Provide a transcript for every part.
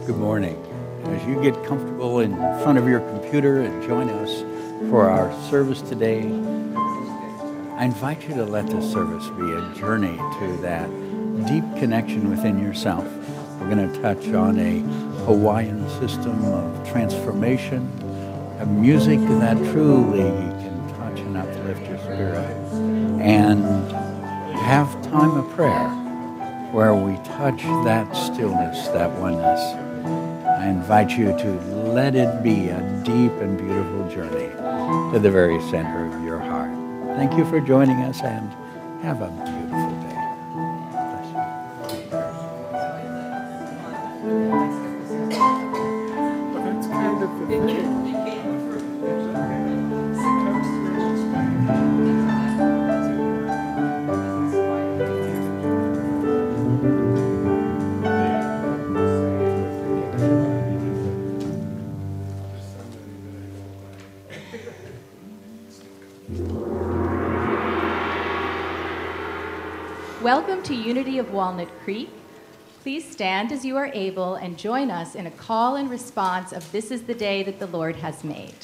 Good morning. As you get comfortable in front of your computer and join us for our service today, I invite you to let this service be a journey to that deep connection within yourself. We're going to touch on a Hawaiian system of transformation, a music that truly can touch and uplift your spirit, and have time of prayer where we touch that stillness, that oneness. I invite you to let it be a deep and beautiful journey to the very center of your heart. Thank you for joining us, and have a beautiful day. Welcome to Unity of Walnut Creek. Please stand as you are able and join us in a call and response of "This is the day that the Lord has made."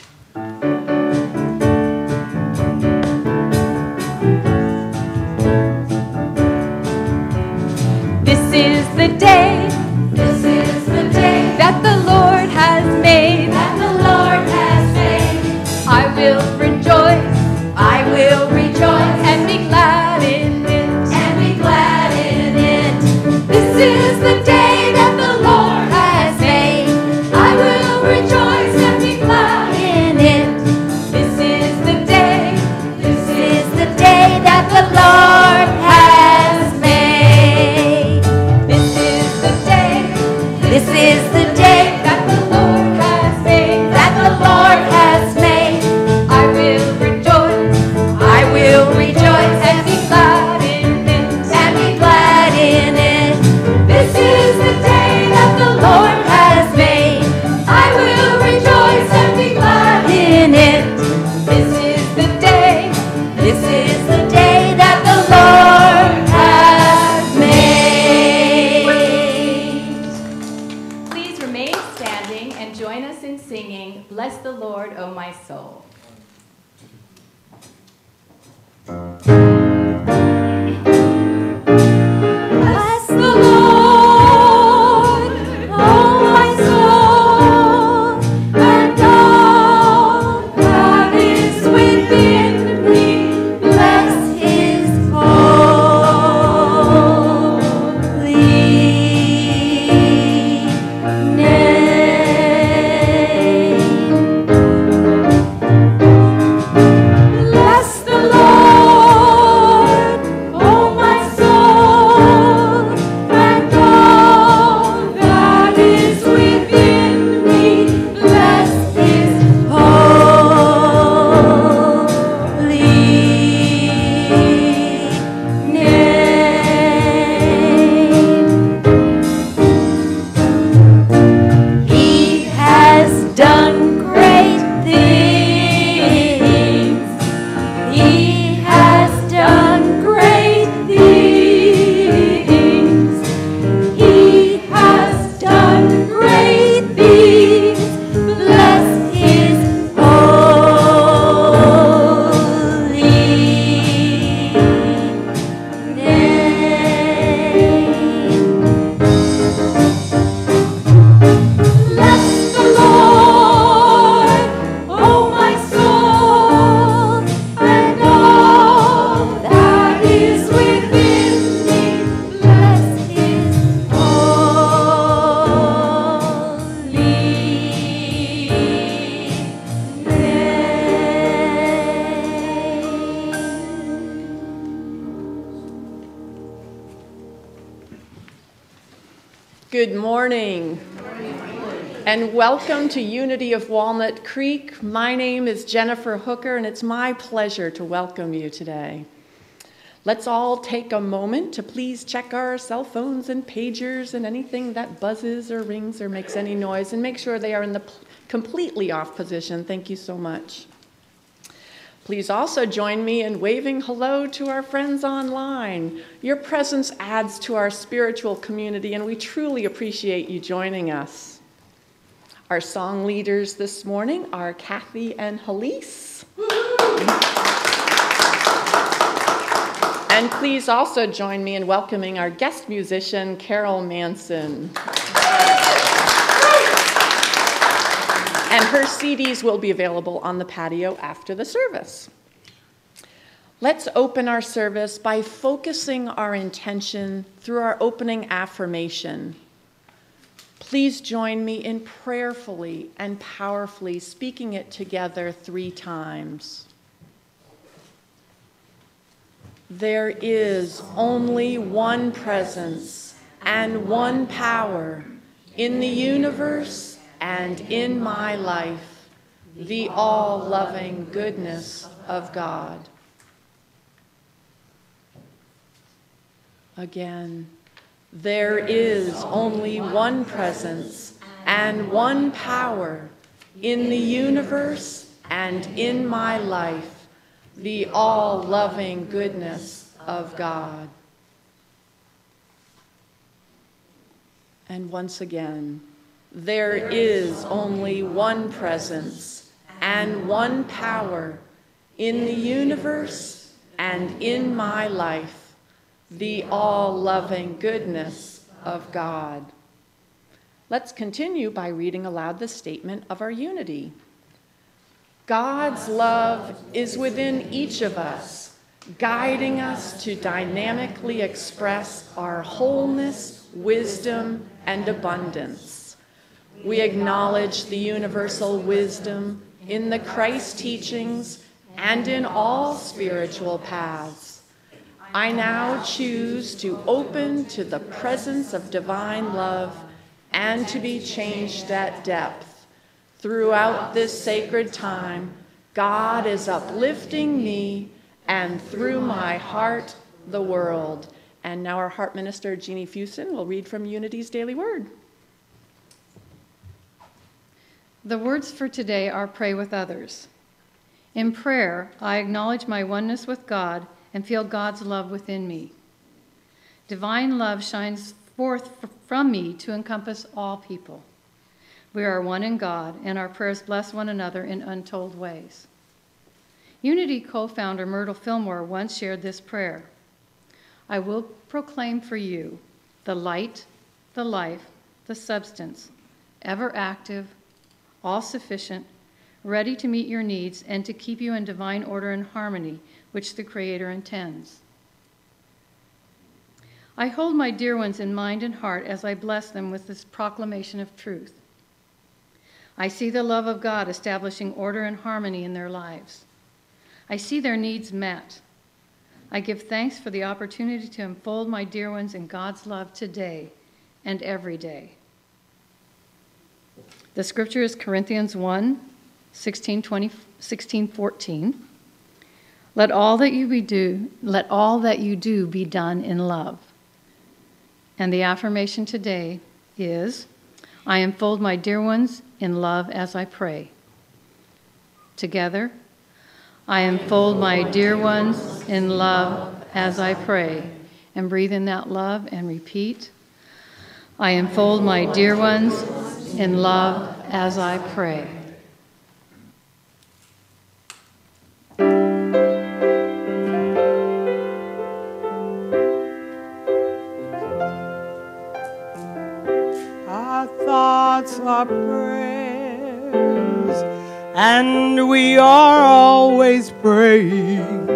This is the day that the Lord has made, I will rejoice, and be glad in it. This is the day that the Lord has made. I will rejoice and be glad in it. This is the day that the Lord has made. This is the day that the Lord has made, I will rejoice, and be glad in it, This is the day that the Lord has made. I will rejoice and be glad in it. This is the day that the Lord has made. Please remain standing and join us in singing, "Bless the Lord, O my soul." Bless the Lord, oh my soul, and all that is within me. Bless His holy name. morning. And welcome to Unity of Walnut Creek. My name is Jennifer Hooker, and it's my pleasure to welcome you today. Let's all take a moment to please check our cell phones and pagers and anything that buzzes or rings or makes any noise, and make sure they are in the completely off position. Thank you so much. Please also join me in waving hello to our friends online. Your presence adds to our spiritual community, and we truly appreciate you joining us. Our song leaders this morning are Kathy and Halise. And please also join me in welcoming our guest musician, Carol Manson. And her CDs will be available on the patio after the service. Let's open our service by focusing our intention through our opening affirmation. Please join me in prayerfully and powerfully speaking it together 3 times. There is only one presence and one power in the universe and in my life, the all-loving goodness of God. Again, there is only one presence and one power in the universe and in my life, the all-loving goodness of God. And once again, there is only one presence and one power in the universe and in my life, the all-loving goodness of God. Let's continue by reading aloud the statement of our unity. God's love is within each of us, guiding us to dynamically express our wholeness, wisdom, and abundance. We acknowledge the universal wisdom in the Christ teachings and in all spiritual paths. I now choose to open to the presence of divine love and to be changed at depth. Throughout this sacred time, God is uplifting me and through my heart, the world. And now our heart minister, Jeannie Fusen, will read from Unity's Daily Word. The words for today are pray with others. In prayer, I acknowledge my oneness with God and feel God's love within me. Divine love shines forth from me to encompass all people. We are one in God, and our prayers bless one another in untold ways. Unity co-founder Myrtle Fillmore once shared this prayer. I will proclaim for you the light, the life, the substance, ever active, all-sufficient, ready to meet your needs and to keep you in divine order and harmony, which the Creator intends. I hold my dear ones in mind and heart as I bless them with this proclamation of truth. I see the love of God establishing order and harmony in their lives. I see their needs met. I give thanks for the opportunity to enfold my dear ones in God's love today and every day. The scripture is Corinthians 1, 16, 14. Let all that you do be done in love. And the affirmation today is, I enfold my dear ones in love as I pray. Together, I enfold my dear ones in love as I pray. And breathe in that love and repeat, I enfold my dear ones in love as I pray. Our thoughts are prayers, and we are always praying.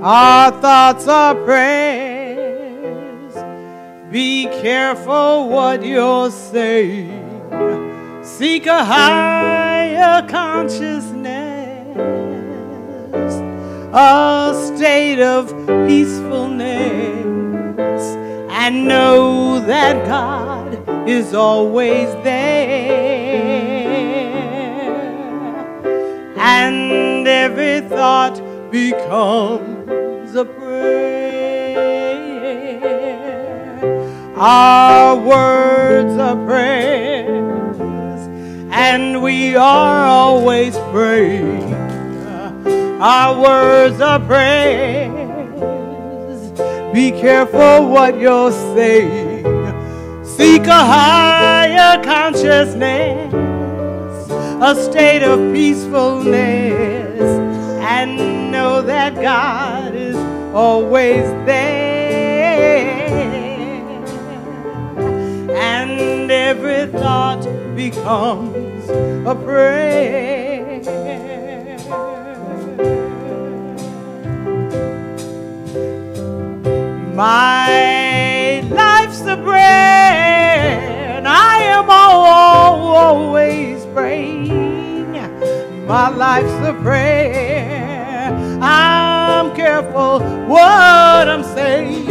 Our thoughts are prayers. Be careful what you're saying. Seek a higher consciousness, a state of peacefulness, and know that God is always there, and every thought becomes a prayer. Our words are prayers, and we are always praying. Our words are prayers. Be careful what you're saying. Seek a higher consciousness, a state of peacefulness, and know that God is always there. And every thought becomes a prayer. My life's a prayer, and I am always praying. My life's a prayer. I'm careful what I'm saying.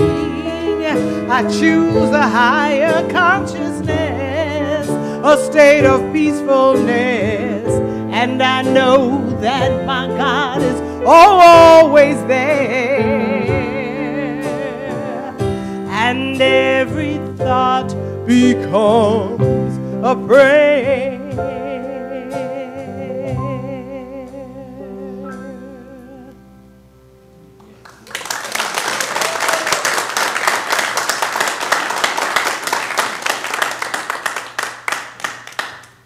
I choose a higher consciousness, a state of peacefulness, and I know that my God is always there. And every thought becomes a prayer.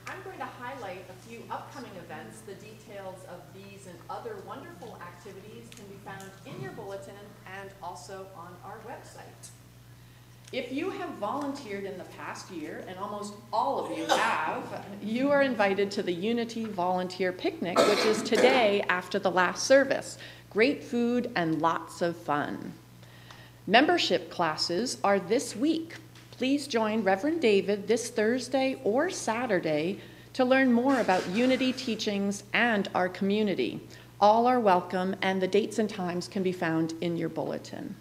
I'm going to highlight a few upcoming events. The details of these and other wonderful activities can be found in your bulletin and also on our website. If you have volunteered in the past year, and almost all of you have, you are invited to the Unity Volunteer Picnic, which is today after the last service. Great food and lots of fun. Membership classes are this week. Please join Reverend David this Thursday or Saturday to learn more about Unity teachings and our community. All are welcome, and the dates and times can be found in your bulletin.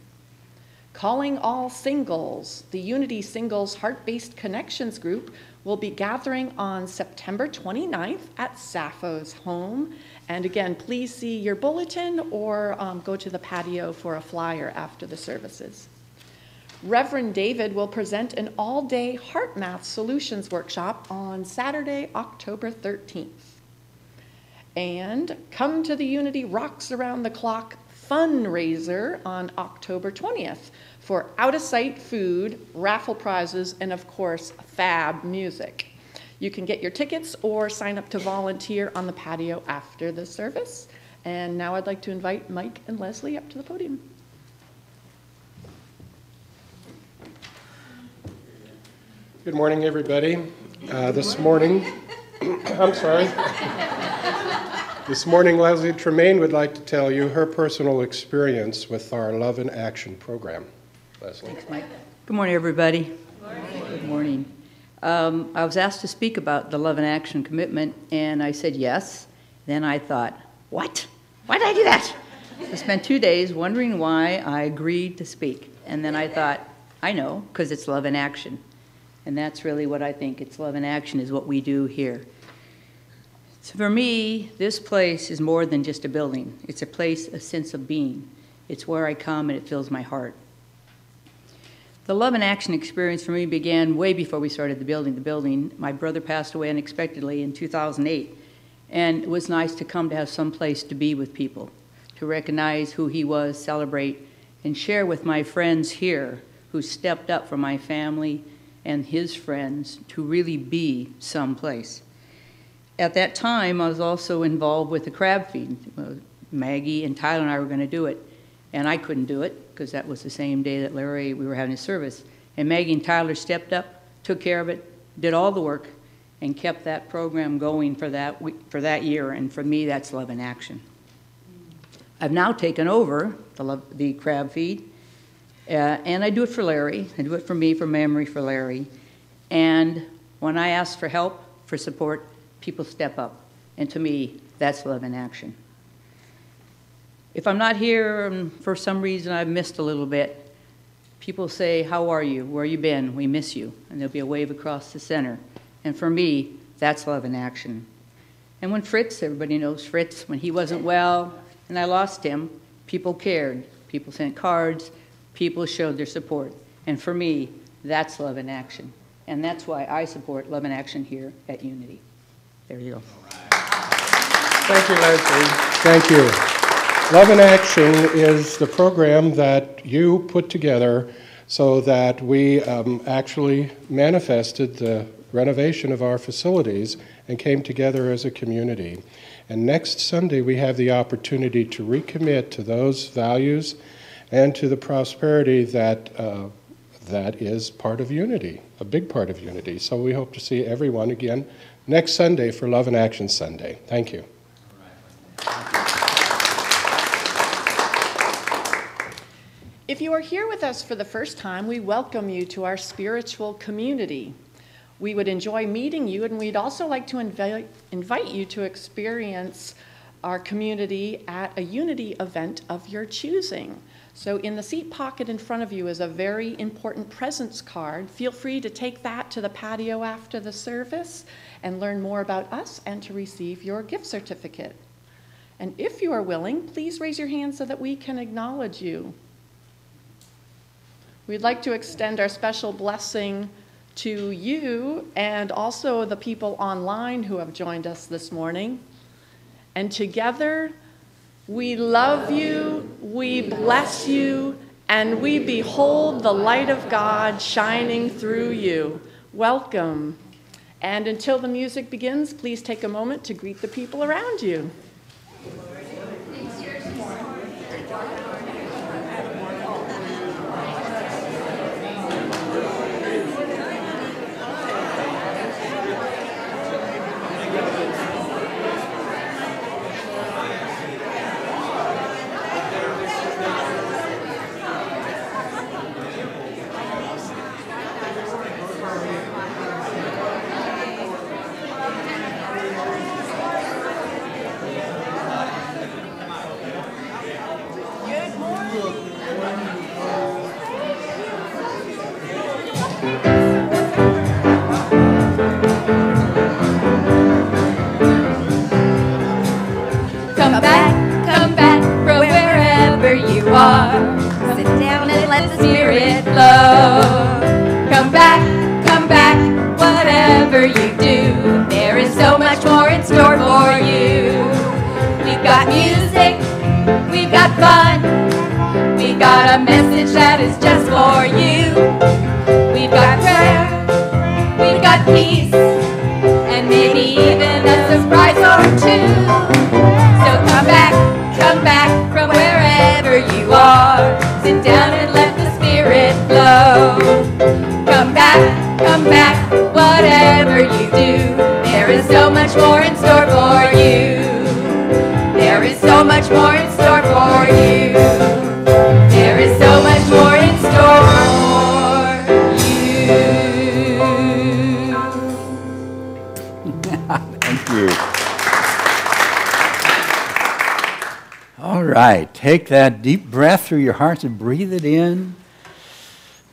Calling all singles, the Unity Singles Heart-Based Connections group will be gathering on September 29th at Sappho's home. And again, please see your bulletin or go to the patio for a flyer after the services. Reverend David will present an all-day Heart Math Solutions workshop on Saturday, October 13th. And come to the Unity Rocks Around the Clock fundraiser on October 20th for out-of-sight food, raffle prizes, and of course, fab music. You can get your tickets or sign up to volunteer on the patio after the service. And now I'd like to invite Mike and Leslie up to the podium. Good morning, everybody. This morning, This morning, Leslie Tremaine would like to tell you her personal experience with our Love in Action program. Leslie. Thanks, Mike. Good morning, everybody. Good morning. I was asked to speak about the Love in Action commitment, and I said yes. Then I thought, what? Why did I do that? I spent 2 days wondering why I agreed to speak. And then I thought, I know, because it's Love in Action. And that's really what I think. It's Love in Action is what we do here. So for me, this place is more than just a building. It's a place, a sense of being. It's where I come and it fills my heart. The Love in Action experience for me began way before we started the building. My brother passed away unexpectedly in 2008, and it was nice to come to have some place to be with people, to recognize who he was, celebrate, and share with my friends here who stepped up for my family and his friends to really be someplace. At that time, I was also involved with the crab feed. Maggie and Tyler and I were going to do it, and I couldn't do it because that was the same day that we were having a service. And Maggie and Tyler stepped up, took care of it, did all the work, and kept that program going for that year. And for me, that's Love in Action. I've now taken over the crab feed, and I do it for Larry. I do it for me, for memory for Larry. And when I ask for help, for support, people step up. And to me, that's Love in Action. If I'm not here and for some reason I've missed a little bit, People say, how are you? Where you been? We miss you. And there'll be a wave across the center. And for me, that's love in action. And when Fritz, everybody knows Fritz, when he wasn't well and I lost him, people cared. People sent cards. People showed their support. And for me, that's love in action. And that's why I support Love in Action here at Unity. There you go. Thank you, Leslie. Thank you. Love in Action is the program that you put together so that we actually manifested the renovation of our facilities and came together as a community. And next Sunday, we have the opportunity to recommit to those values and to the prosperity that that is part of Unity, a big part of Unity. So we hope to see everyone again next Sunday for Love in Action Sunday. Thank you. If you are here with us for the first time, we welcome you to our spiritual community. We would enjoy meeting you, and we'd also like to invite you to experience our community at a Unity event of your choosing. So in the seat pocket in front of you is a very important presence card. Feel free to take that to the patio after the service and learn more about us and to receive your gift certificate. And if you are willing, please raise your hand so that we can acknowledge you. We'd like to extend our special blessing to you and also the people online who have joined us this morning. And together, we love you, we bless you, and we behold the light of God shining through you. Welcome. And until the music begins, please take a moment to greet the people around you. Come back from wherever you are. Sit down and let the Spirit flow. Come back, whatever you do. There is so much more in store for you. We've got music, we've got fun. We've got a message that is just for you. We've got prayer, we've got peace, and maybe even a surprise or two. So come back from wherever you are. Sit down and let the Spirit flow. Come back, whatever you do. There is so much more in store for you. There is so much more in store for you. There is so much more in store for you. Thank you. All right, take that deep breath through your heart and breathe it in.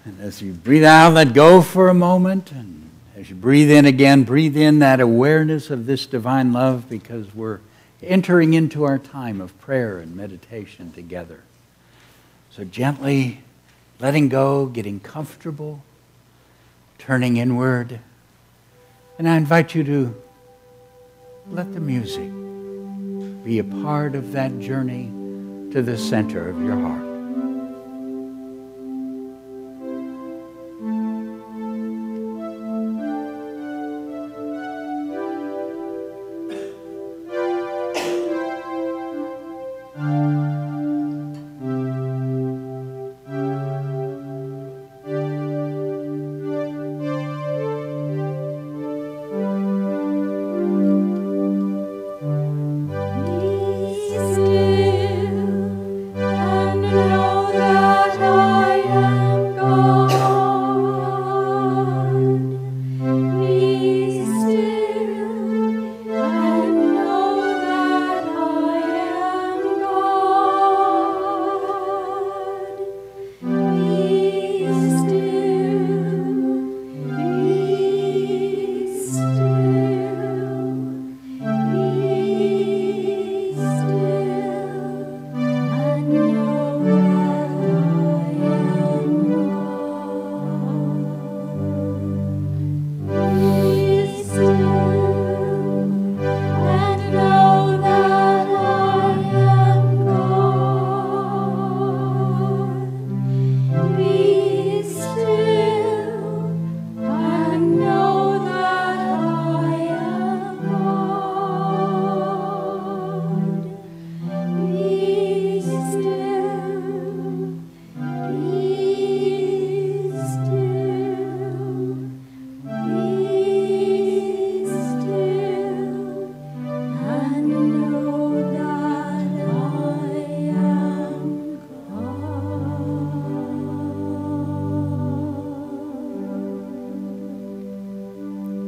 And as you breathe out, let go for a moment. And as you breathe in again, breathe in that awareness of this divine love, because we're entering into our time of prayer and meditation together. So gently letting go, getting comfortable, turning inward. And I invite you to let the music be a part of that journey to the center of your heart. Be still and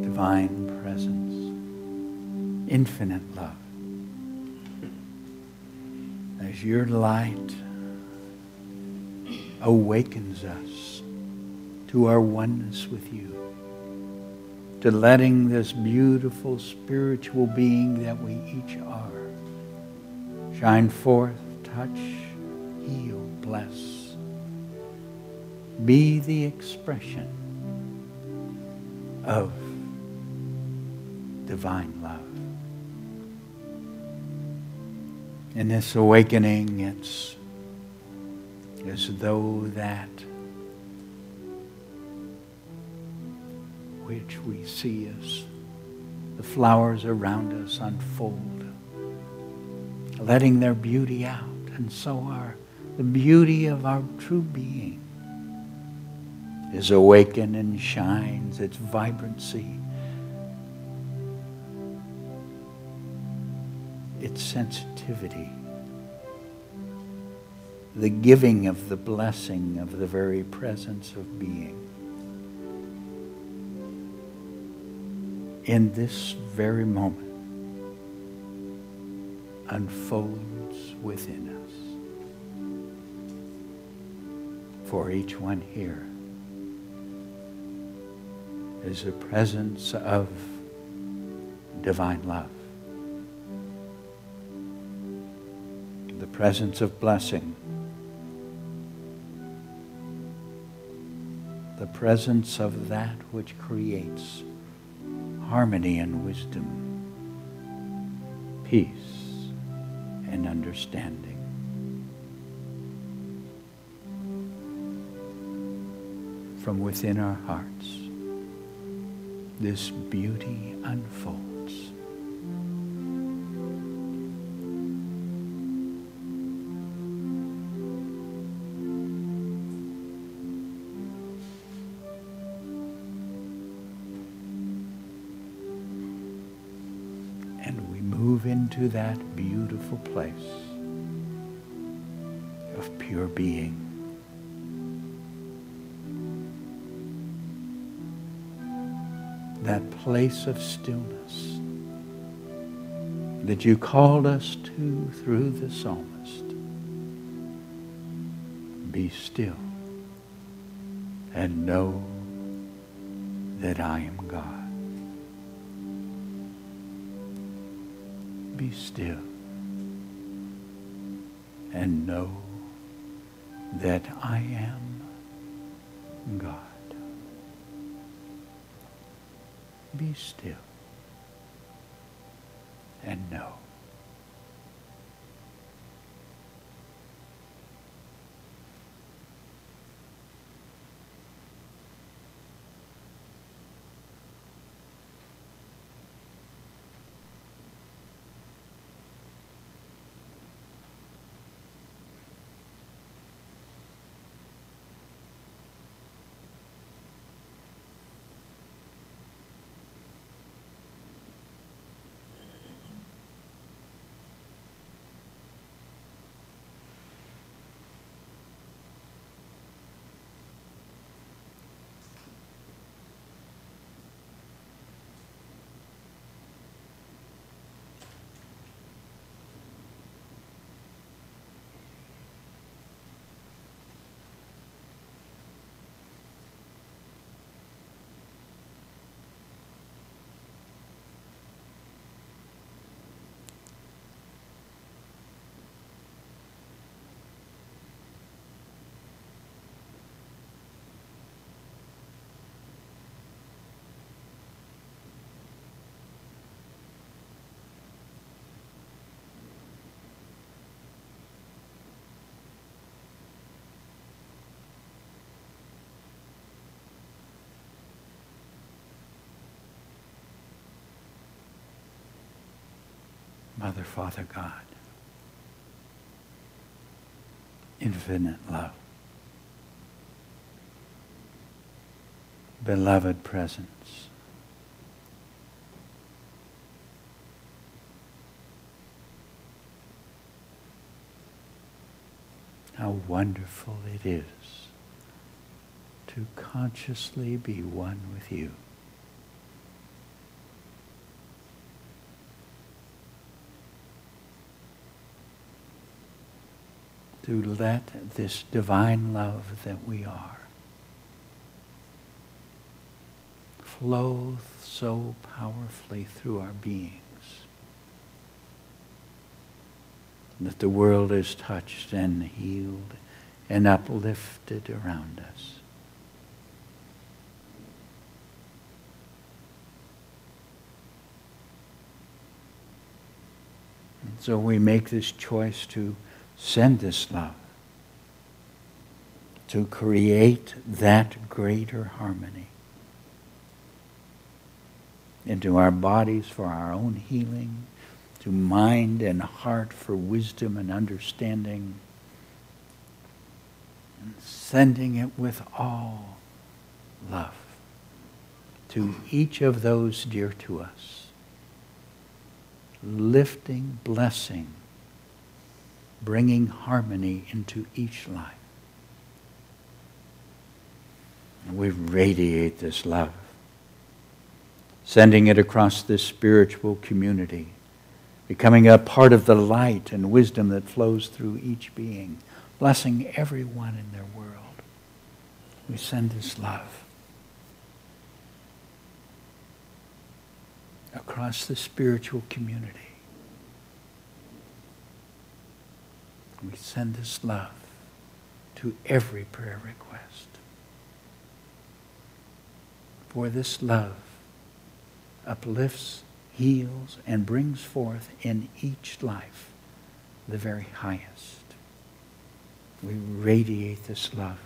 Divine presence, infinite love. As your light awakens us to our oneness with you, to letting this beautiful spiritual being that we each are shine forth, touch, heal, bless, be the expression of divine love. In this awakening, it's as though that which we see as the flowers around us unfold, letting their beauty out, and so the beauty of our true being is awakened and shines its vibrancy, its sensitivity, the giving of the blessing of the very presence of being. In this very moment unfolds within us. For each one here is the presence of divine love, the presence of blessing, the presence of that which creates harmony and wisdom, peace and understanding. From within our hearts, this beauty unfolds. And we move into that beautiful place of pure being. That place of stillness that you called us to through the psalmist. Be still and know that I am God. Be still and know that I am God. Be still and know. Mother, Father, God, infinite love, beloved presence, how wonderful it is to consciously be one with you. To let this divine love that we are flow so powerfully through our beings that the world is touched and healed and uplifted around us. And so we make this choice to send this love, to create that greater harmony into our bodies for our own healing, to mind and heart for wisdom and understanding, and sending it with all love to each of those dear to us, lifting, blessing, bringing harmony into each life. And we radiate this love, sending it across this spiritual community, becoming a part of the light and wisdom that flows through each being, blessing everyone in their world. We send this love across the spiritual community. We send this love to every prayer request. For this love uplifts, heals, and brings forth in each life the very highest. We radiate this love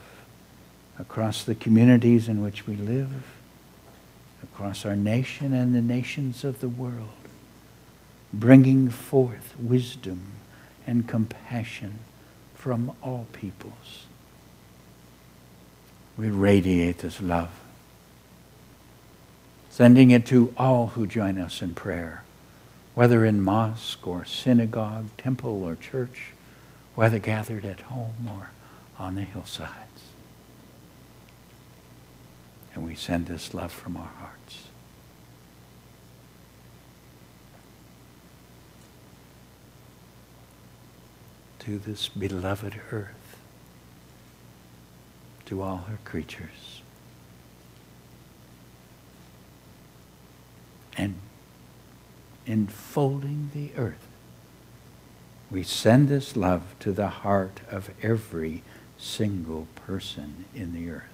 across the communities in which we live, across our nation and the nations of the world, bringing forth wisdom and compassion from all peoples. We radiate this love, sending it to all who join us in prayer, whether in mosque or synagogue, temple or church, whether gathered at home or on the hillsides. And we send this love from our hearts. To this beloved earth, to all her creatures. And enfolding the earth, we send this love to the heart of every single person in the earth.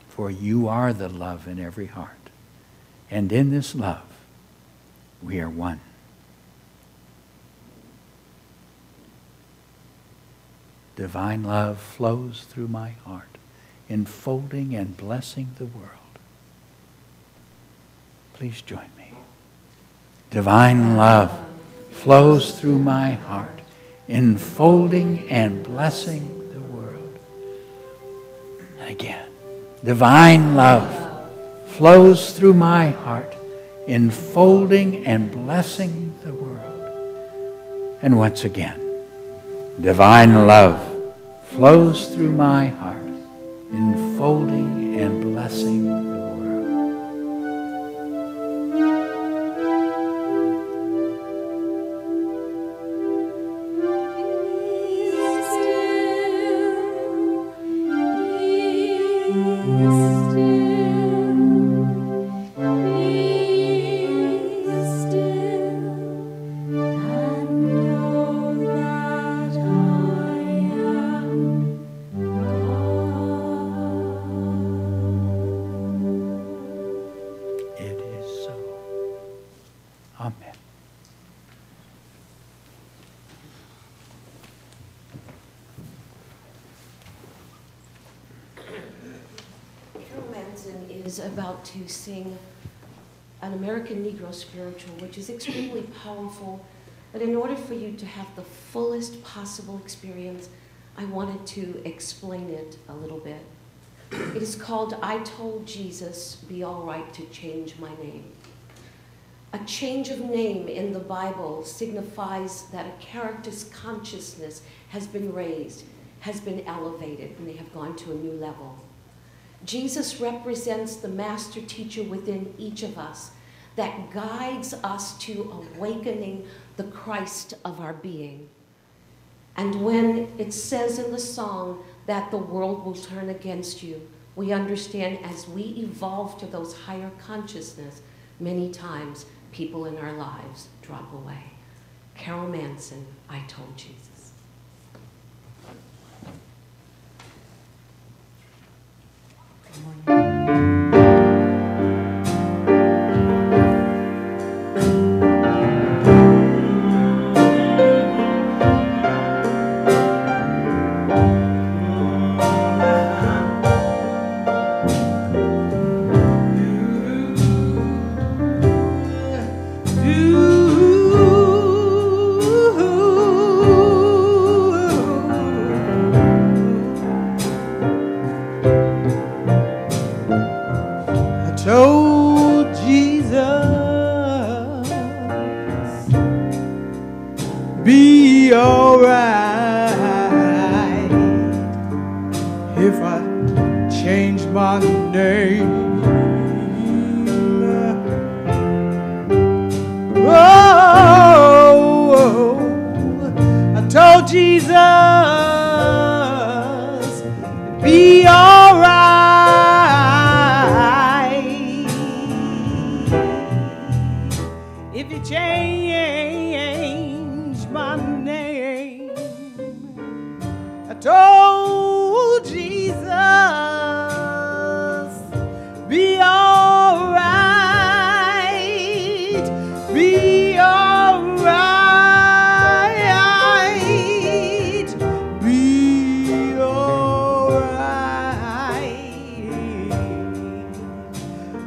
For you are the love in every heart. And in this love, we are one. Divine love flows through my heart, enfolding and blessing the world. Please join me. Divine love flows through my heart, enfolding and blessing the world. And again, divine love flows through my heart, enfolding and blessing the world. And once again, divine love flows through my heart, enfolding and blessing the world. Is about to sing an American Negro spiritual, which is extremely powerful. But in order for you to have the fullest possible experience, I wanted to explain it a little bit. It is called I Told Jesus, Be All Right to Change My Name. A change of name in the Bible signifies that a character's consciousness has been raised, has been elevated, and they have gone to a new level. Jesus represents the master teacher within each of us that guides us to awakening the Christ of our being. And when it says in the song that the world will turn against you, we understand as we evolve to those higher consciousness, many times people in our lives drop away. Carol Manson, I Told Jesus. Good morning. Be alright if I change my name. Oh, I told Jesus, be alright if you change my name. I told Jesus, be alright, be alright, be alright.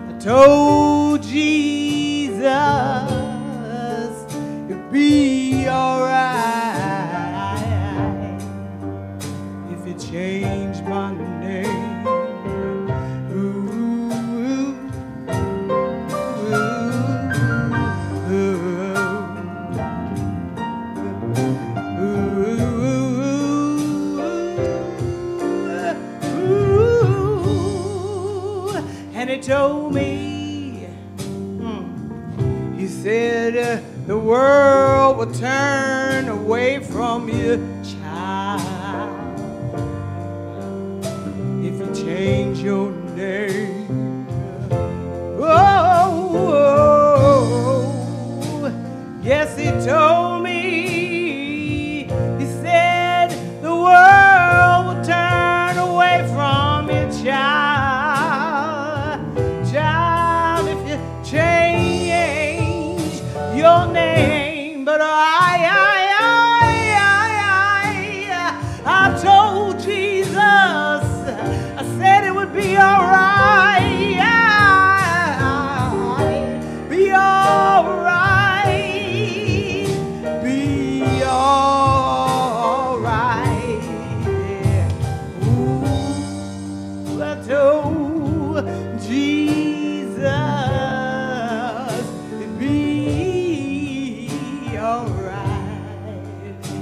I told Jesus, be alright if you change my name. Ooh, and he told me, he said, the world will turn away from you, child, if you change your name. Oh, yes, he told me. He said the world will turn away from you, child, child, if you change your name. But I told Jesus, I said it would be alright, be alright, be alright. Ooh, I told Jesus,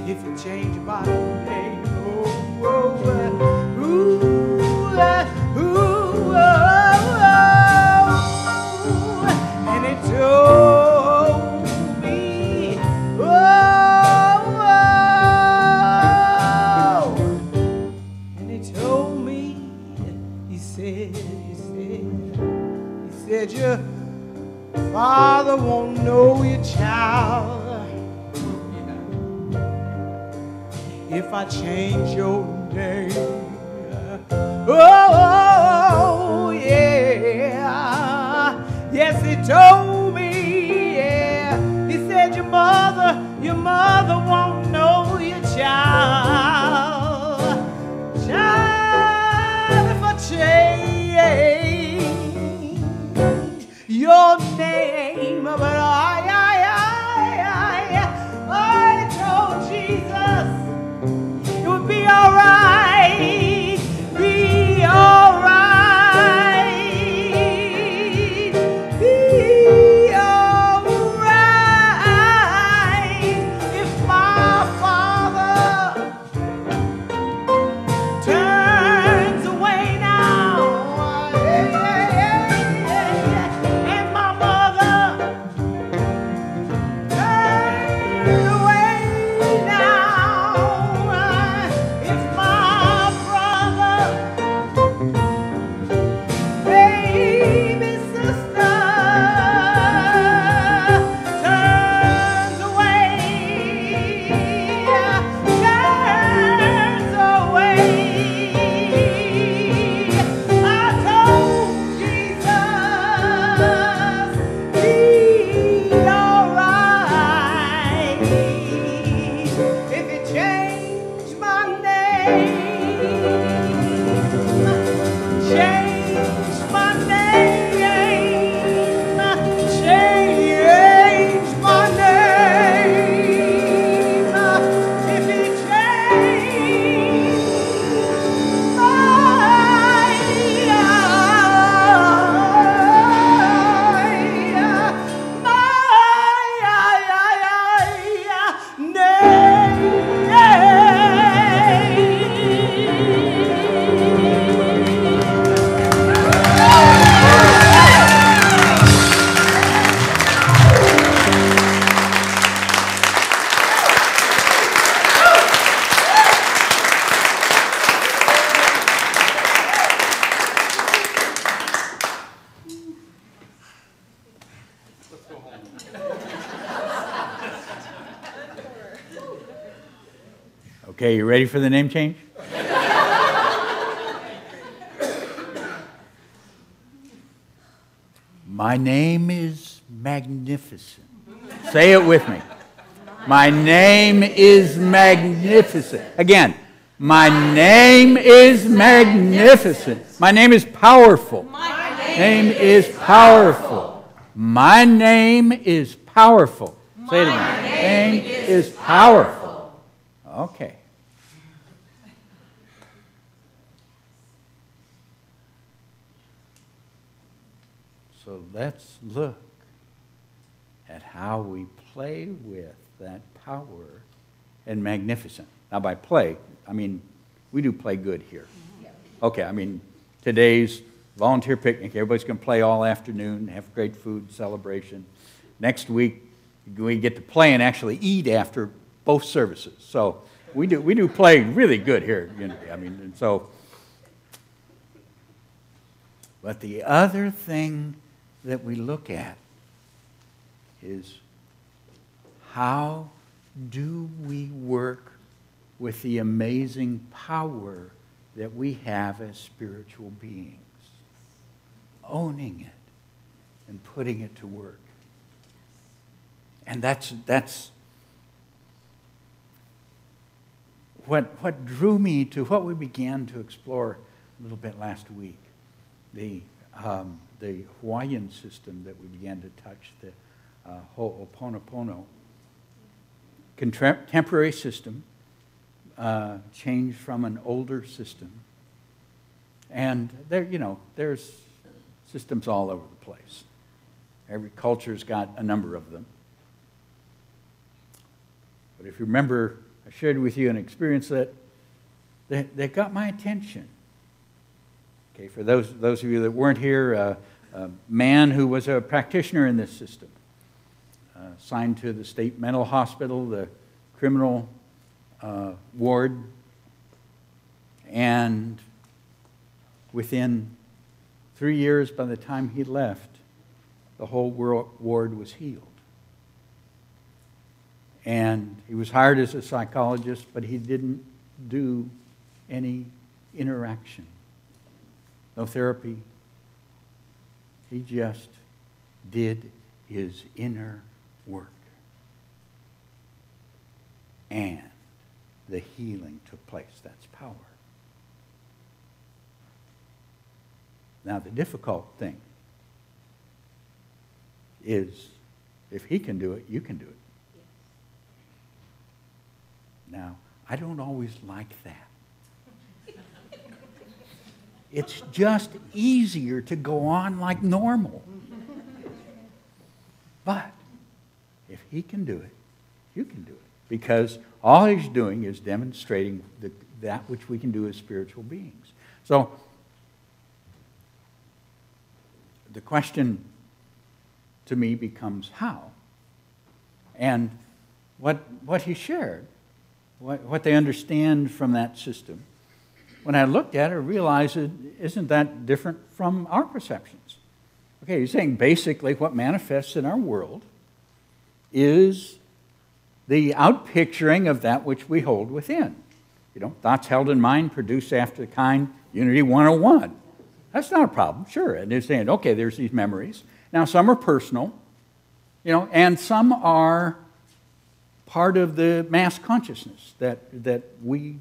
if you change my name. Oh, oh, ooh, ooh, oh, and it told me, oh, and it told me, he said, your father won't know your child if I change your name. Oh, yeah. Yes, he told me, yeah. He said your mother won't know your child. Child, if I change your name. Okay, you ready for the name change? My name is Magnificent. Say it with me. My name is Magnificent. Again, my name is Magnificent. My name is Powerful. My name is Powerful. My name is Powerful. Say it again. My name is Powerful. Okay. So let's look at how we play with that power and magnificent. Now, by play, I mean, we do play good here. Okay, I mean, today's volunteer picnic, everybody's going to play all afternoon, have great food, celebration. Next week, we get to play and actually eat after both services. So we do play really good here at Unity. I mean, and so, but the other thing that we look at is how do we work with the amazing power that we have as spiritual beings, owning it and putting it to work. And that's what drew me to what we began to explore a little bit last week, the Hawaiian system that we began to touch, the Ho'oponopono. Contemporary system changed from an older system. And there's systems all over the place. Every culture's got a number of them. But if you remember, I shared with you an experience that got my attention. Okay, for those of you that weren't here, a man who was a practitioner in this system, assigned to the state mental hospital, the criminal ward, and within 3 years, by the time he left, the whole ward was healed. And he was hired as a psychologist, but he didn't do any interaction. No therapy. He just did his inner work. And the healing took place. That's power. Now, the difficult thing is if he can do it, you can do it. Now, I don't always like that. It's just easier to go on like normal. But if he can do it, you can do it. Because all he's doing is demonstrating that which we can do as spiritual beings. So, the question to me becomes how? And what he shared, what they understand from that system, when I looked at it, I realized it isn't that different from our perceptions. Okay, you're saying basically what manifests in our world is the outpicturing of that which we hold within. Thoughts held in mind produce after the kind, Unity 101. That's not a problem, sure. And they're saying, okay, there's these memories. Now, some are personal, and some are part of the mass consciousness that we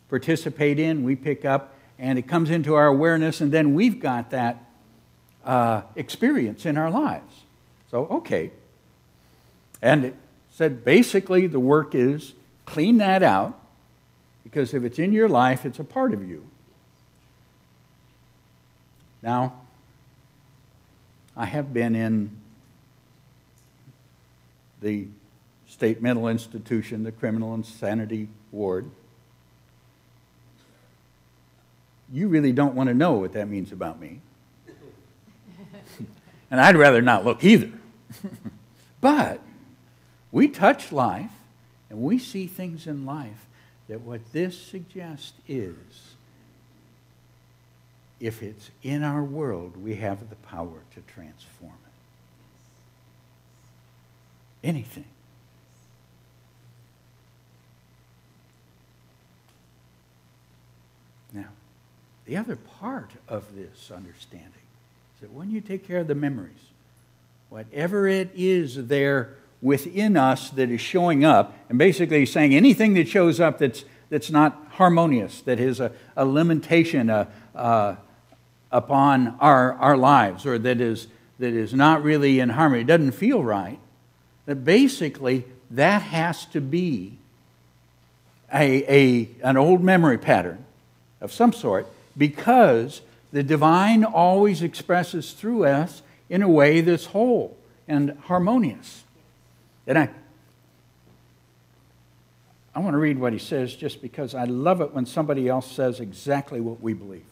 participate in, we pick up, and it comes into our awareness, and then we've got that experience in our lives. So, okay. And it said basically the work is clean that out, because if it's in your life, it's a part of you. Now, I have been in the state mental institution, the criminal insanity ward. You really don't want to know what that means about me. And I'd rather not look either. But we touch life, and we see things in life that what this suggests is, if it's in our world, we have the power to transform it. Anything. the other part of this understanding is that when you take care of the memories, whatever it is there within us that is showing up, and basically he's saying anything that shows up that's not harmonious, that is a limitation upon our lives, or that is not really in harmony, it doesn't feel right, that basically that has to be an old memory pattern of some sort, because the divine always expresses through us in a way that's whole and harmonious. And I want to read what he says just because I love it when somebody else says exactly what we believe.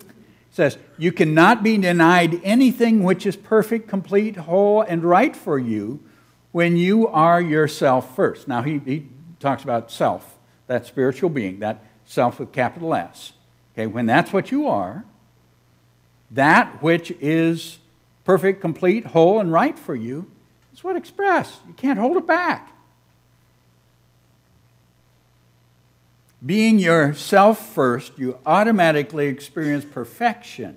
It says, you cannot be denied anything which is perfect, complete, whole, and right for you when you are yourself first. Now, he talks about self, that spiritual being, that self with capital S. Okay, when that's what you are, that which is perfect, complete, whole, and right for you is what expressed. You can't hold it back. Being yourself first, you automatically experience perfection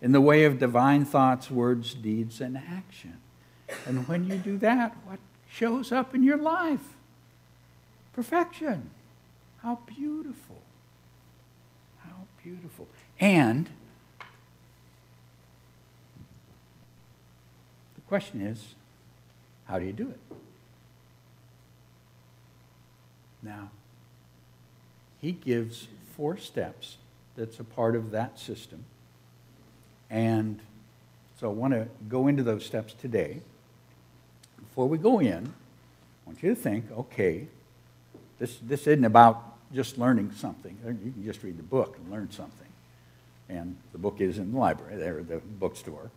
in the way of divine thoughts, words, deeds, and action. And when you do that, what shows up in your life? Perfection. How beautiful. How beautiful. And the question is, how do you do it? Now, he gives 4 steps that's a part of that system. And so I want to go into those steps today. Before we go in, I want you to think, okay, this isn't about just learning something. You can just read the book and learn something. And the book is in the library, there, the bookstore.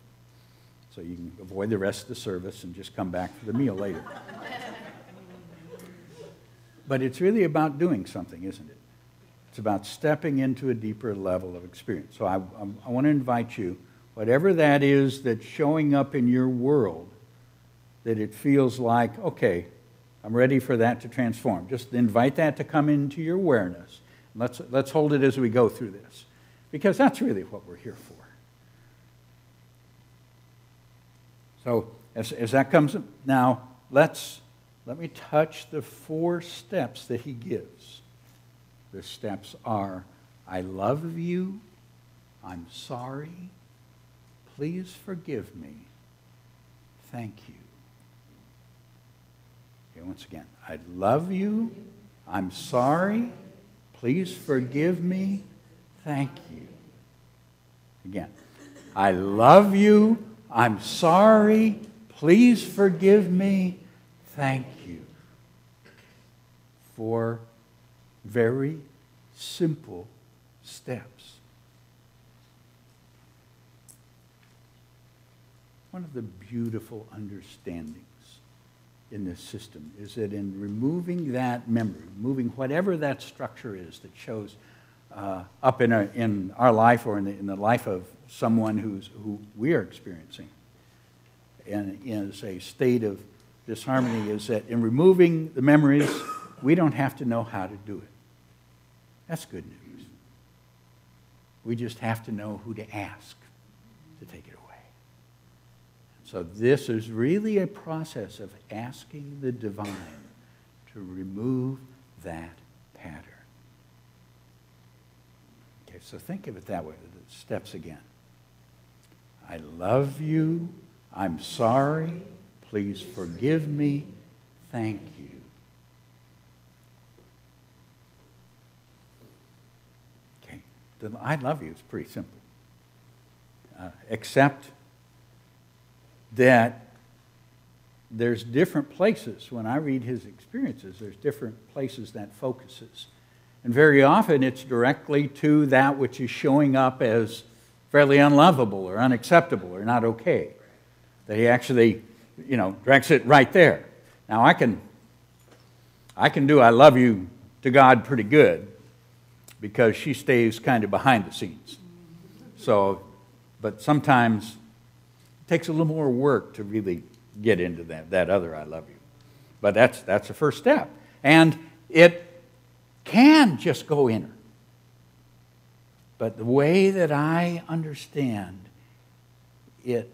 So you can avoid the rest of the service and just come back for the meal later. But it's really about doing something, isn't it? It's about stepping into a deeper level of experience. So I want to invite you, whatever that is that's showing up in your world, that it feels like, okay, I'm ready for that to transform. Just invite that to come into your awareness. Let's hold it as we go through this, because that's really what we're here for. So as that comes up, now let me touch the 4 steps that he gives. The steps are, I love you, I'm sorry, please forgive me, thank you. Okay, once again, I love you, I'm sorry, please forgive me, thank you. Again, I love you, I'm sorry, please forgive me, thank you. 4 very simple steps. One of the beautiful understandings in this system is that in removing that memory, removing whatever that structure is that shows up in our life or in the life of someone who we are experiencing, and is a state of disharmony, is that in removing the memories, we don't have to know how to do it. That's good news. We just have to know who to ask to take it away. So this is really a process of asking the divine to remove that pattern. Okay, so think of it that way, the steps again. I love you. I'm sorry. Please forgive me. Thank you. The I love you is pretty simple. Except that there's different places. When I read his experiences, there's different places that focuses. And very often it's directly to that which is showing up as fairly unlovable or unacceptable or not okay. That he actually, directs it right there. Now I can do I love you to God pretty good, because she stays kind of behind the scenes. So, but sometimes it takes a little more work to really get into that other I love you. But that's the first step. And it can just go inner. But the way that I understand it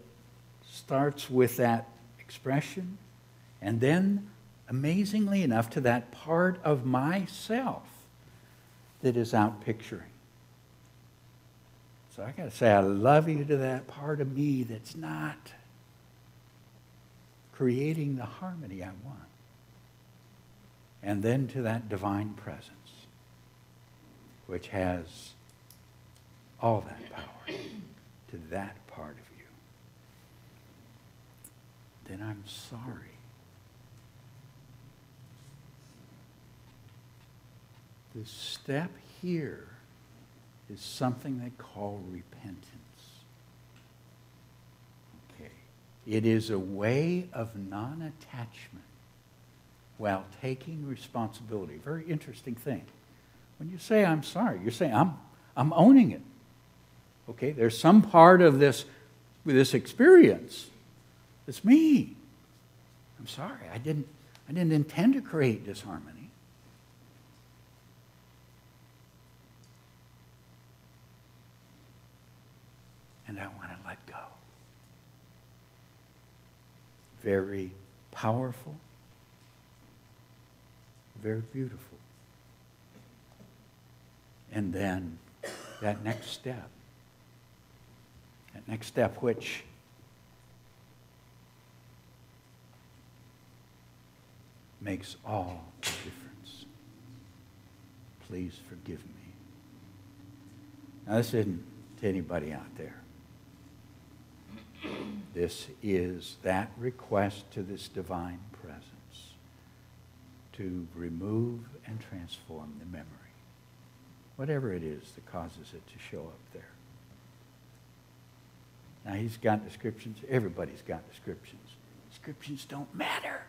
starts with that expression, and then, amazingly enough, to that part of myself that is out picturing. So I got to say, I love you to that part of me that's not creating the harmony I want. And then to that divine presence, which has all that power, to that part of you. Then I'm sorry. The step here is something they call repentance. Okay. It is a way of non-attachment while taking responsibility. Very interesting thing. When you say I'm sorry, you're saying I'm owning it. Okay, there's some part of this experience. It's me. I'm sorry. I didn't intend to create disharmony. And I want to let go. Very powerful. Very beautiful. And then that next step which makes all the difference. Please forgive me. Now, this isn't to anybody out there. This is that request to this divine presence to remove and transform the memory, whatever it is that causes it to show up there. Now, he's got descriptions. Everybody's got descriptions. Descriptions don't matter.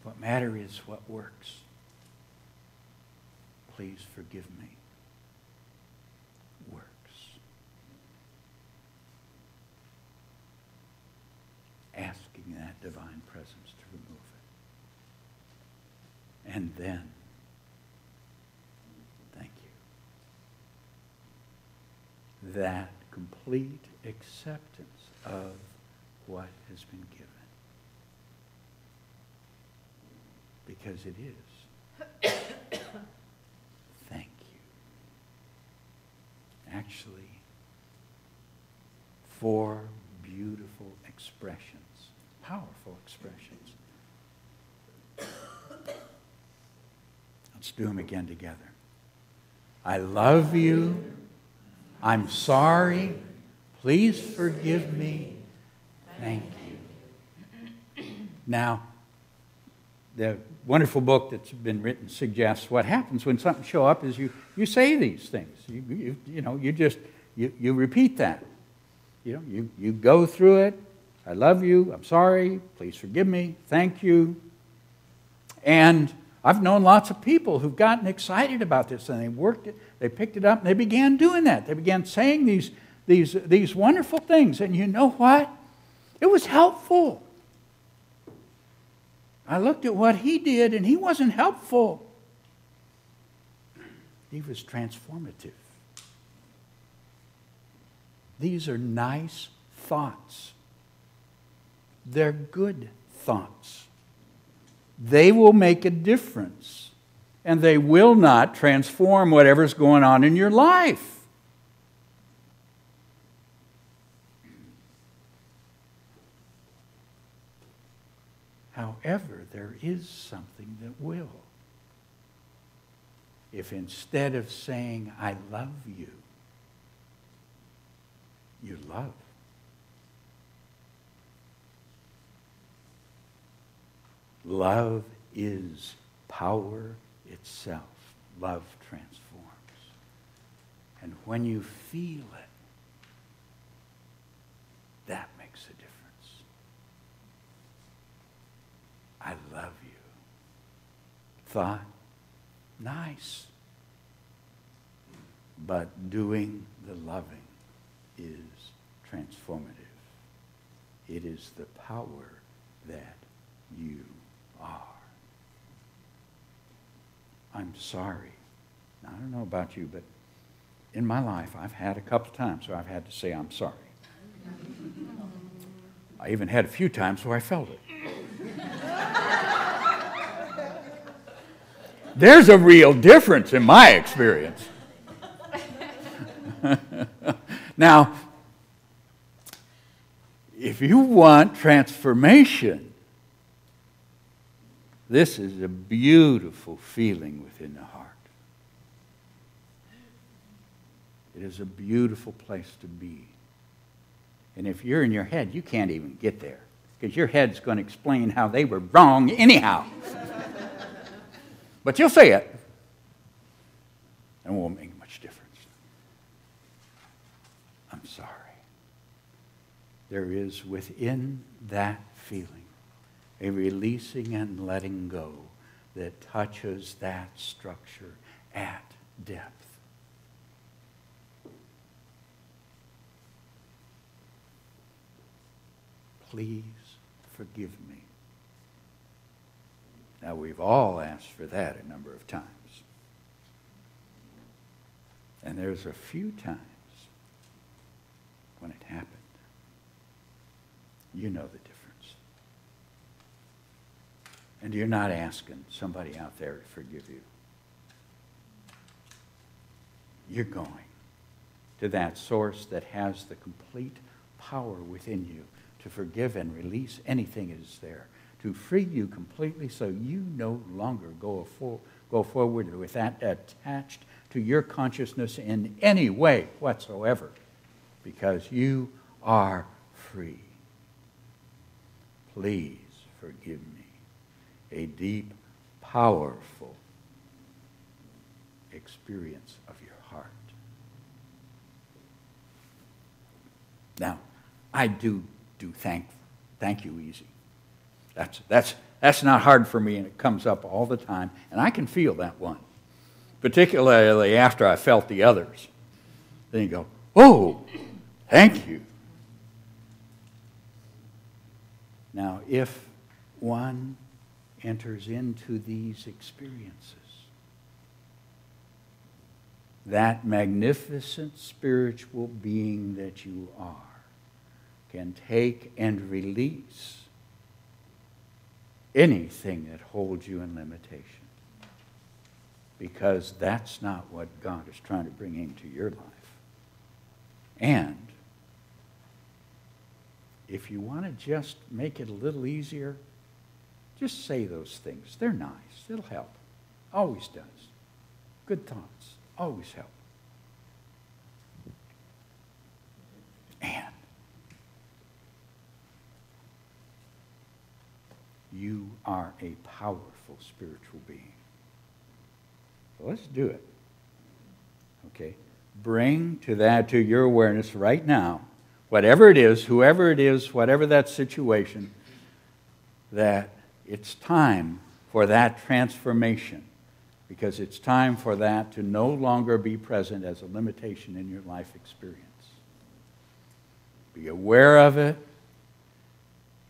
What matters is what works. Please forgive me. Works. Asking that divine presence to remove it. And then, thank you. That complete acceptance of what has been given. Because it is. Thank you. Actually, 4 beautiful expressions, powerful expressions. Let's do them again together. I love you. I'm sorry. Please forgive me. Thank you. Now, the wonderful book that's been written suggests what happens when something shows up is you say these things. You repeat that. You go through it. I love you. I'm sorry. Please forgive me. Thank you. And I've known lots of people who've gotten excited about this, and they worked it. They picked it up, and they began doing that. They began saying these wonderful things. And you know what? It was helpful. I looked at what he did, and he wasn't helpful. He was transformative. These are nice thoughts. They're good thoughts. They will make a difference, and they will not transform whatever's going on in your life. However, there is something that will. If instead of saying, I love you, you love. Love is power itself. Love transforms. And when you feel it, that makes a difference. I love you. Thought, nice. But doing the loving is transformative. It is the power that you are. I'm sorry. Now, I don't know about you, but in my life, I've had a couple times where I've had to say I'm sorry. I even had a few times where I felt it. There's a real difference in my experience. Now, if you want transformation, this is a beautiful feeling within the heart. It is a beautiful place to be. And if you're in your head, you can't even get there, because your head's going to explain how they were wrong anyhow. But you'll say it, and it won't make much difference. I'm sorry. There is within that feeling a releasing and letting go that touches that structure at depth. Please forgive me. Now, we've all asked for that a number of times. And there's a few times when it happened. You know the difference. And you're not asking somebody out there to forgive you. You're going to that source that has the complete power within you to forgive and release anything that is there, to free you completely so you no longer go forward with that attached to your consciousness in any way whatsoever, because you are free. Please forgive me. A deep, powerful experience of your heart. Now, I do thank you easy. That's not hard for me, and it comes up all the time, and I can feel that one, particularly after I felt the others. Then you go, oh, thank you. Now, if one enters into these experiences, that magnificent spiritual being that you are can take and release anything that holds you in limitation, because that's not what God is trying to bring into your life. And if you want to just make it a little easier, just say those things. They're nice. It'll help. Always does. Good thoughts always help. And you are a powerful spiritual being. So let's do it. Okay? Bring to your awareness right now, whatever it is, whoever it is, whatever that situation, that it's time for that transformation, because it's time for that to no longer be present as a limitation in your life experience. Be aware of it.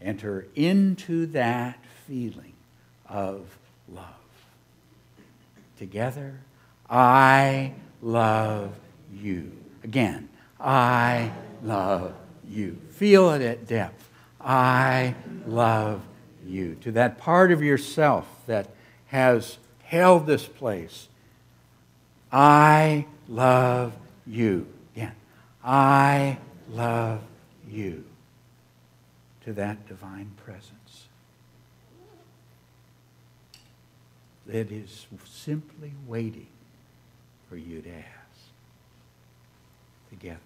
Enter into that feeling of love. Together, I love you. Again, I love you. Feel it at depth. I love you. To that part of yourself that has held this place. I love you. Again, I love you. To that divine presence that is simply waiting for you to ask. Together,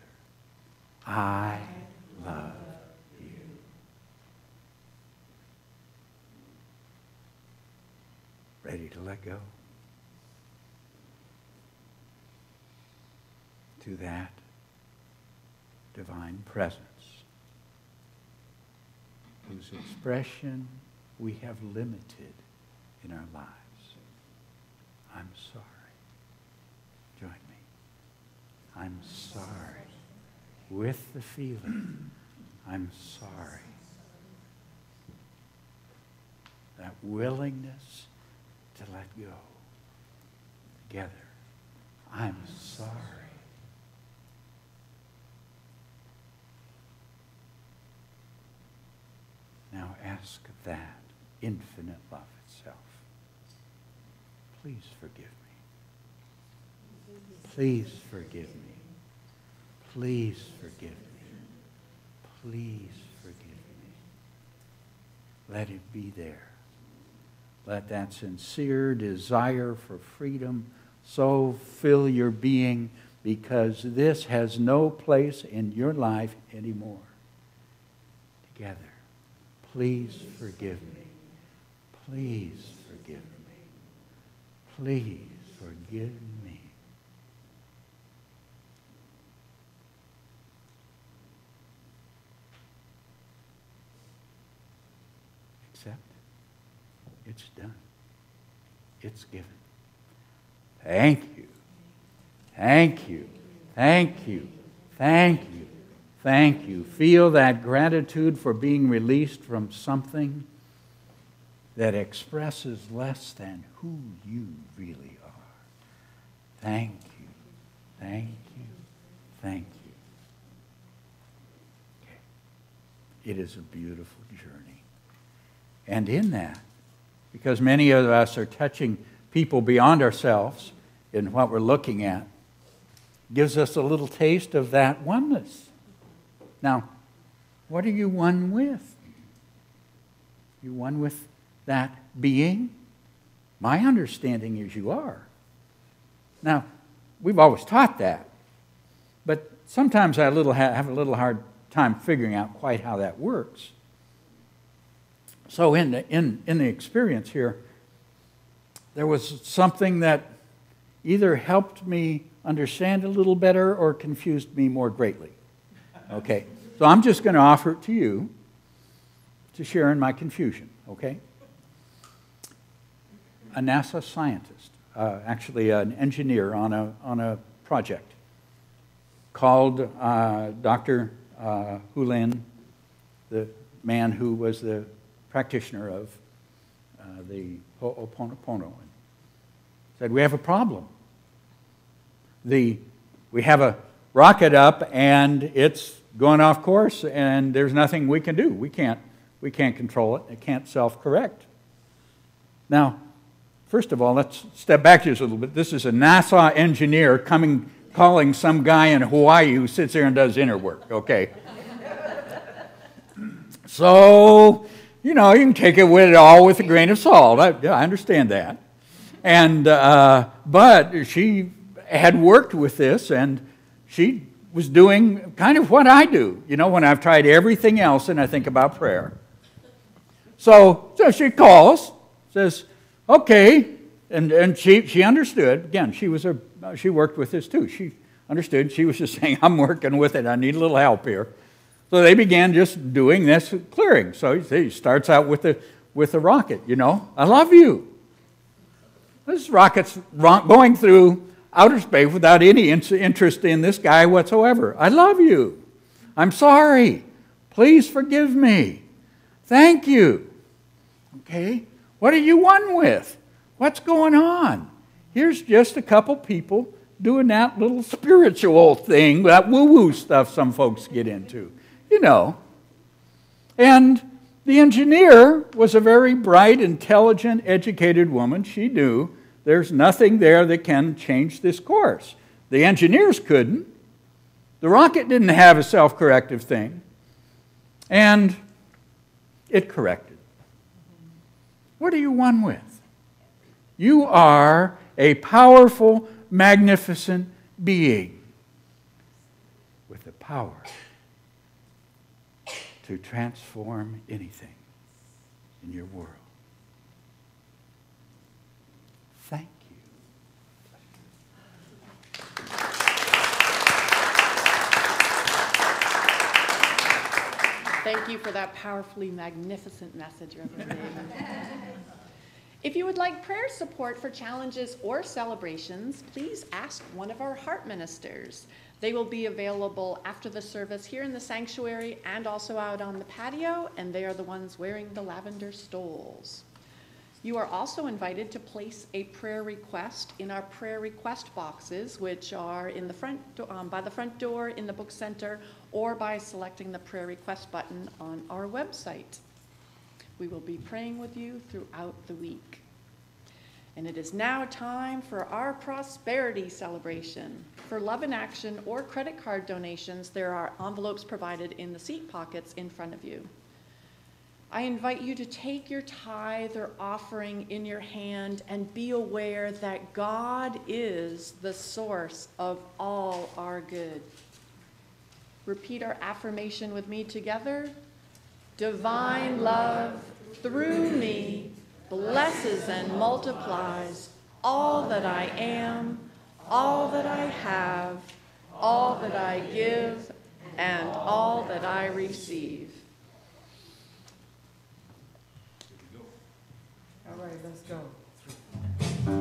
I love you. Ready to let go? To that divine presence, whose expression we have limited in our lives. I'm sorry. Join me. I'm sorry. With the feeling, I'm sorry. That willingness to let go. Together, I'm sorry. Now ask that infinite love itself. Please forgive me. Please forgive me. Please forgive me. Please forgive me. Let it be there. Let that sincere desire for freedom so fill your being, because this has no place in your life anymore. Together, please forgive me. Please forgive me. Please forgive me. Accept. It's done. It's given. Thank you. Thank you. Thank you. Thank you. Thank you. Feel that gratitude for being released from something that expresses less than who you really are. Thank you. Thank you. Thank you. Okay. It is a beautiful journey. And in that, because many of us are touching people beyond ourselves in what we're looking at, gives us a little taste of that oneness. Now, what are you one with? You one with that being? My understanding is you are. Now, we've always taught that, but sometimes I have a little hard time figuring out quite how that works. So in the experience here, there was something that either helped me understand a little better or confused me more greatly. Okay, so I'm just going to offer it to you to share in my confusion, okay? A NASA scientist, actually an engineer on a project called Dr. Hulin, the man who was the practitioner of the Ho'oponopono, said, we have a problem. We have a rocket up and it's going off course and there's nothing we can do. We can't control it. It can't self-correct. Now, first of all, let's step back just a little bit. This is a NASA engineer calling some guy in Hawaii who sits there and does inner work, okay? So, you can take it with a grain of salt. I understand that. And but she had worked with this, and she was doing kind of what I do, when I've tried everything else and I think about prayer. So she calls, says, okay, and she understood. Again, she worked with this too. She understood. She was just saying, I'm working with it. I need a little help here. So they began just doing this clearing. So he starts out with the rocket, I love you. This rocket's going through outer space without any interest in this guy whatsoever. I love you. I'm sorry. Please forgive me. Thank you. Okay? What are you one with? What's going on? Here's just a couple people doing that little spiritual thing, that woo-woo stuff some folks get into. And the engineer was a very bright, intelligent, educated woman. She knew there's nothing there that can change this course. The engineers couldn't. The rocket didn't have a self-corrective thing. And it corrected. What are you one with? You are a powerful, magnificent being with the power to transform anything in your world. Thank you. Thank you for that powerfully magnificent message, Reverend David. If you would like prayer support for challenges or celebrations, please ask one of our heart ministers. They will be available after the service here in the sanctuary and also out on the patio, and they are the ones wearing the lavender stoles. You are also invited to place a prayer request in our prayer request boxes, which are in the front by the front door in the book center, or by selecting the prayer request button on our website. We will be praying with you throughout the week. And it is now time for our prosperity celebration. For Love in Action or credit card donations, there are envelopes provided in the seat pockets in front of you. I invite you to take your tithe or offering in your hand and be aware that God is the source of all our good. Repeat our affirmation with me together. Divine love through me blesses and multiplies all that I am, all that I have, all that I give, and all that I receive. All right, let's go. All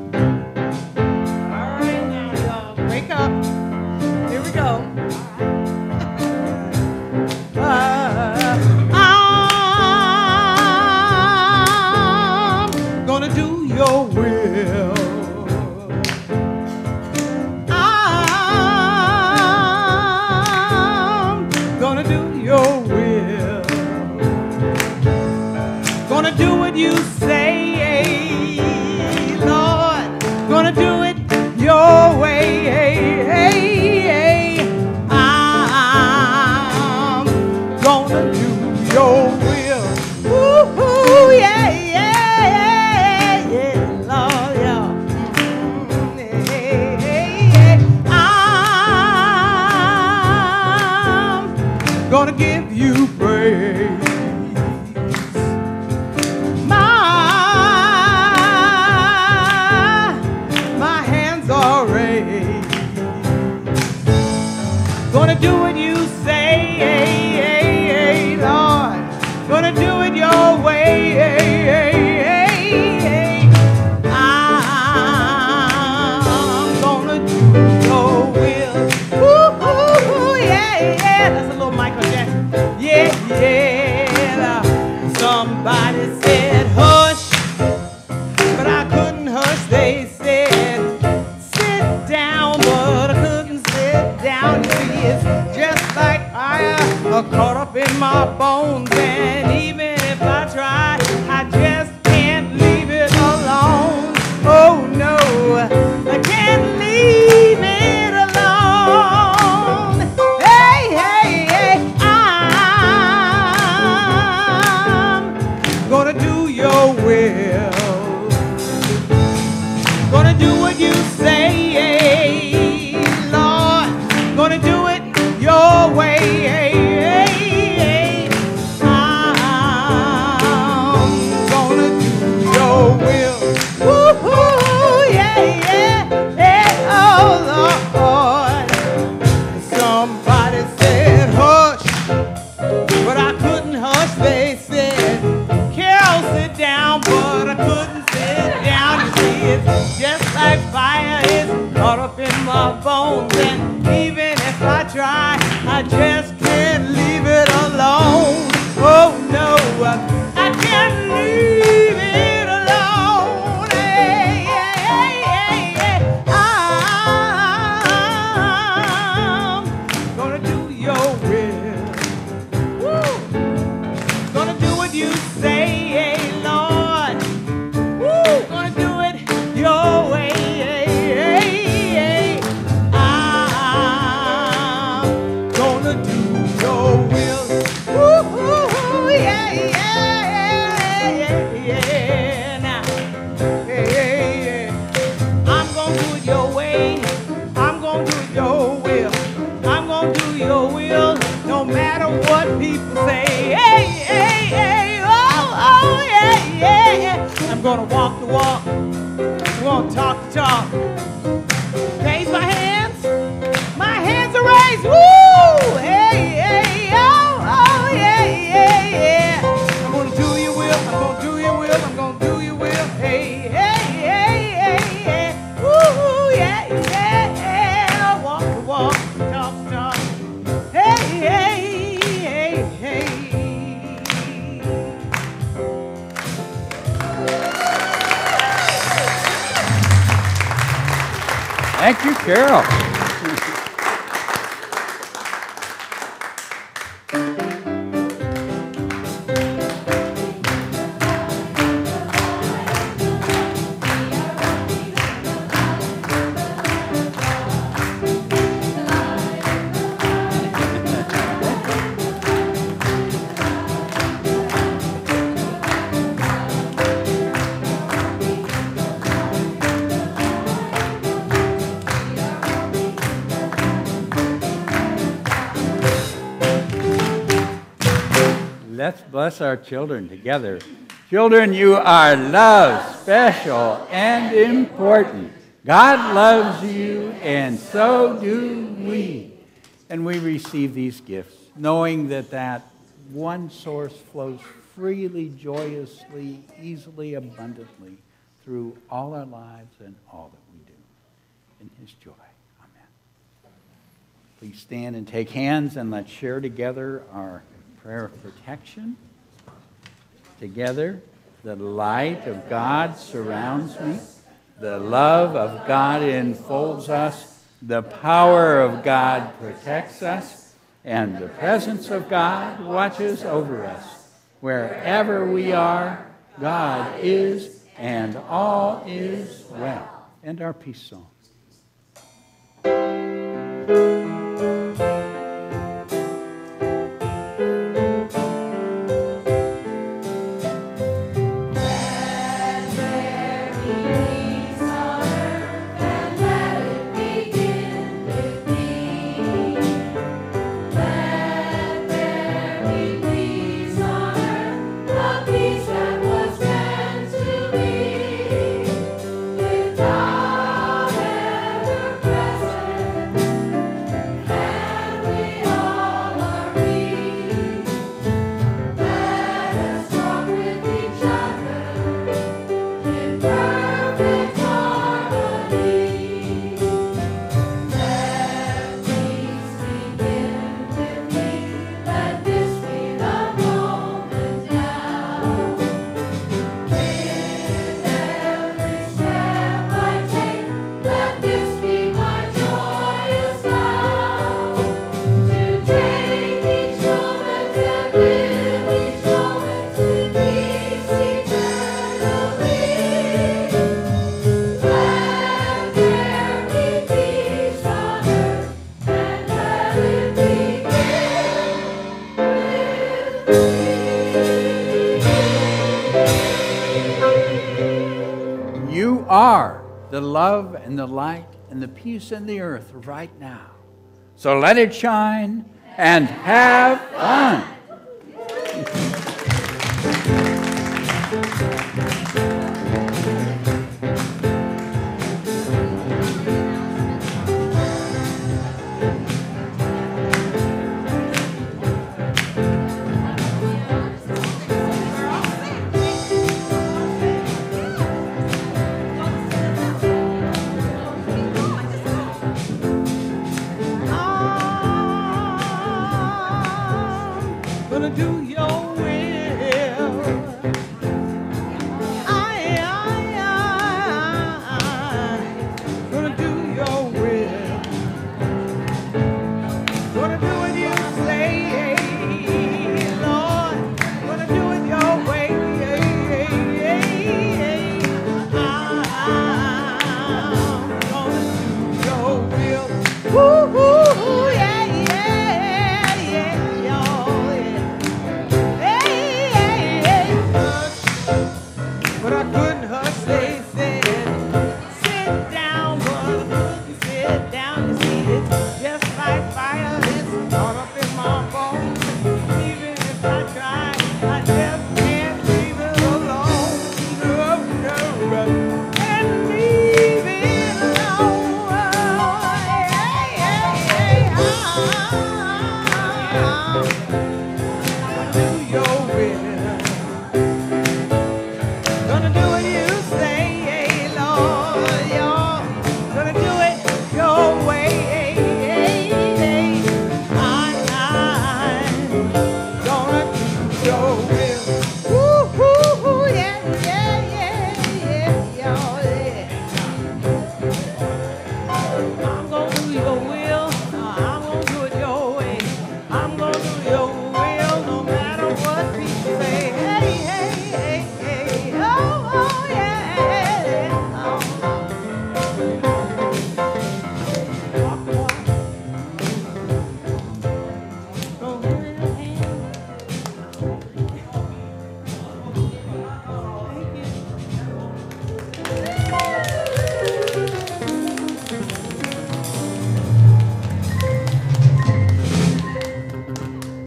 right, now, y'all, wake up. Here we go. I'm gonna do your will. I'm gonna do your will. Gonna do what you say, Lord. Gonna do it your way. I'm gonna do your will. Woo-hoo, yeah, Lord, yeah. I'm gonna give you praise. My hands are raised. Gonna do what you say, Lord. Gonna do it your way. I'm gonna do your will. Woo-hoo, yeah. That's a little Michael Jackson. Yeah. Somebody said hush, but I couldn't hush. They said sit down, but I couldn't sit down. You see, it's just like fire caught up in my bones, and even if I try, I just can't leave it alone. Oh no, I can't leave it alone. Hey, I'm gonna do your will. Gonna do what you say, Lord. Gonna do it your way. I'm gonna do your will. Woo-hoo, yeah, oh Lord. Somebody said hush, but I couldn't hush. They said, Carol, sit down, but I couldn't sit down. You see, it's just like fire is caught up in my bones, and even if I try, I just can't leave it alone. Oh no, I can't leave it alone. Hey, I'm gonna do your will. Woo! Gonna do what you say, Lord. Woo! Gonna do it your way. I'm gonna do your will. Woo-hoo, yeah. Now, yeah. I'm gonna do it your way. I'm gonna do it your will. I'm gonna do your will, no matter what people say. Hey, oh, yeah. I'm gonna walk the walk. I'm gonna talk the talk. Raise my hands. My hands are raised. Woo! Hey, oh, yeah. I'm gonna do your will. I'm gonna do your will. I'm gonna do your will. Hey. Woo, yeah. Walk the walk, talk the talk. Hey. Thank you, Carol. Let's bless our children together. Children, you are loved, special, and important. God loves you, and so do we. And we receive these gifts, knowing that that one source flows freely, joyously, easily, abundantly through all our lives and all that we do. In his joy. Amen. Please stand and take hands, and let's share together our prayer of protection. Together, the light of God surrounds me. The love of God enfolds us. The power of God protects us. And the presence of God watches over us. Wherever we are, God is, and all is well. And our peace song. You are the love and the light and the peace in the earth right now. So let it shine and have fun. Gonna do your will. Gonna do your will. Gonna do what you say, Lord. Gonna do it your way. I'm gonna do your will. Woo-hoo, yeah, yeah, yeah, y'all, yeah. But I couldn't hush, they said, sit down, brother, you sit down, you see it's just like fire, it's caught up in my bones. Even if I try, I just can't leave it alone. No, and leave it alone. Do your will. Gonna do what you say, Lord. You're gonna do it your way. I'm gonna do your will.